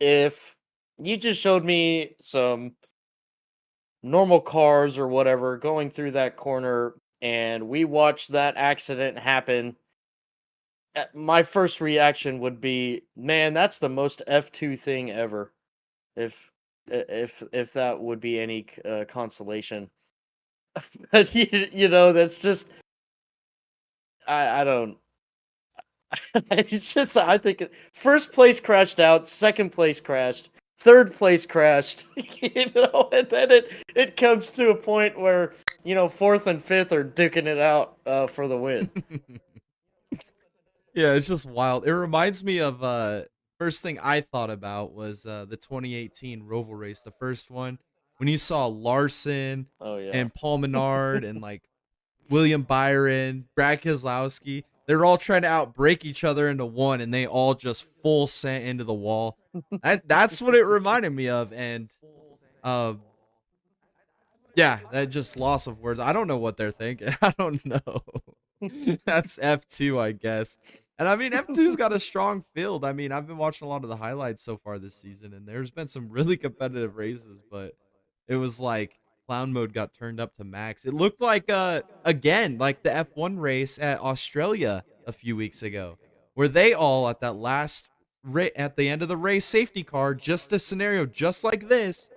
if you just showed me some normal cars or whatever going through that corner and we watched that accident happen, my first reaction would be, man, that's the most F2 thing ever. If if that would be any consolation. But that's just I don't. It's just I think first place crashed out, second place crashed, third place crashed, and then it comes to a point where fourth and fifth are duking it out for the win. Yeah, it's just wild. It reminds me of first thing I thought about was the 2018 Roval race, the first one, when you saw Larson Oh yeah. and Paul Menard and like William Byron, Brad Keselowski. They're all trying to outbreak each other into one, and they all just full sent into the wall. That's what it reminded me of, and uh, yeah, that just loss of words. I don't know what they're thinking. I don't know. That's F2, I guess. And I mean, F2's got a strong field. I mean, I've been watching a lot of the highlights so far this season, and there's been some really competitive races, but it was like clown mode got turned up to max. It looked like, again, like the F1 race at Australia a few weeks ago, where they all at that last at the end of the race safety car, just a scenario just like this,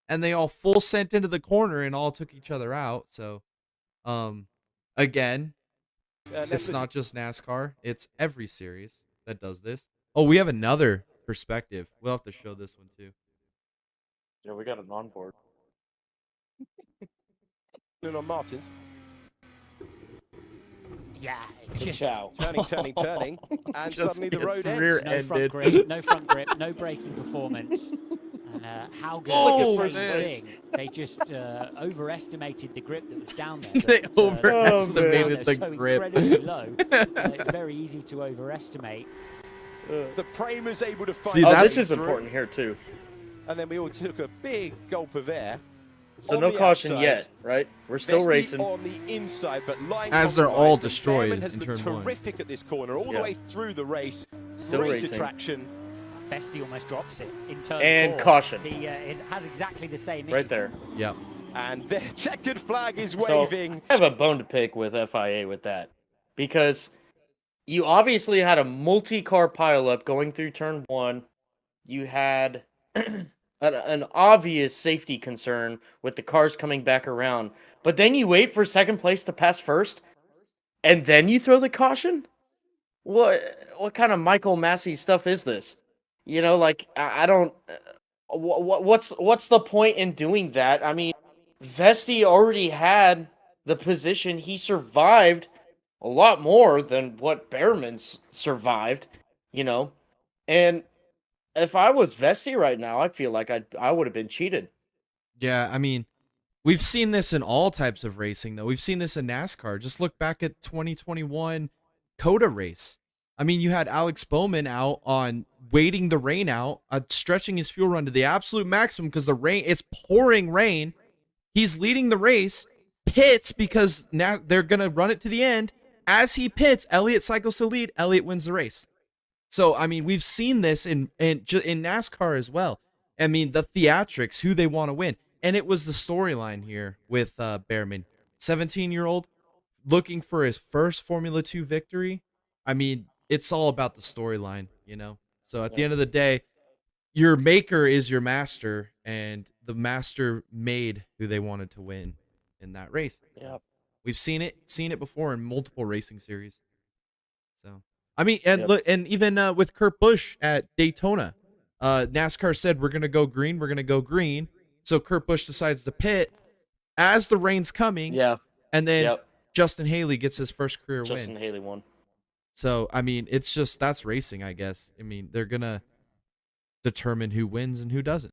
and they all full sent into the corner and all took each other out. So, again, it's not just NASCAR; it's every series that does this. Oh, we have another perspective. We'll have to show this one too. Yeah, we got an onboard. On Martins. Yeah, just turning, and suddenly the road ends. No front grip, no braking performance. And how good Oh, thing. They just overestimated the grip that was down there. They overestimated the so grip. Incredibly low. It's very easy to overestimate. The frame was able to find. See, this is important here too. And then we all took a big gulp of air. So no caution yet, right? We're still racing on the inside, but as they're all destroyed in turn one. Terrific at this corner, all the way through the race. Still racing. Traction. Bestie almost drops it in turn and 4. Caution. He has exactly the same issue. Right there. Yep. And the checkered flag is So waving. I have a bone to pick with FIA with that, because you obviously had a multi-car pileup going through turn 1. You had an obvious safety concern with the cars coming back around, but then you wait for second place to pass first, and then you throw the caution. What kind of Michael Massey stuff is this? I don't. What's the point in doing that? I mean, Vesti already had the position. He survived a lot more than what Behrman's survived, and if I was Vesti right now, I feel like I would have been cheated. Yeah, I mean, we've seen this in all types of racing, though. We've seen this in NASCAR. Just look back at 2021 COTA race. I mean, you had Alex Bowman out on waiting the rain out, stretching his fuel run to the absolute maximum because it's pouring rain. He's leading the race, pits because now they're going to run it to the end. As he pits, Elliott cycles to lead. Elliott wins the race. So, I mean, we've seen this in NASCAR as well. I mean, the theatrics, who they want to win. And it was the storyline here with Behrman. 17-year-old looking for his first Formula 2 victory. I mean, it's all about the storyline, So at the end of the day, your maker is your master, and the master made who they wanted to win in that race. Yeah. We've seen it before in multiple racing series. So, I mean, and look, and even with Kurt Busch at Daytona, NASCAR said, we're going to go green. So Kurt Busch decides to pit as the rain's coming. Yeah. And then Justin Haley gets his first career win. Justin Haley won. So, I mean, it's just, that's racing, I guess. I mean, they're going to determine who wins and who doesn't.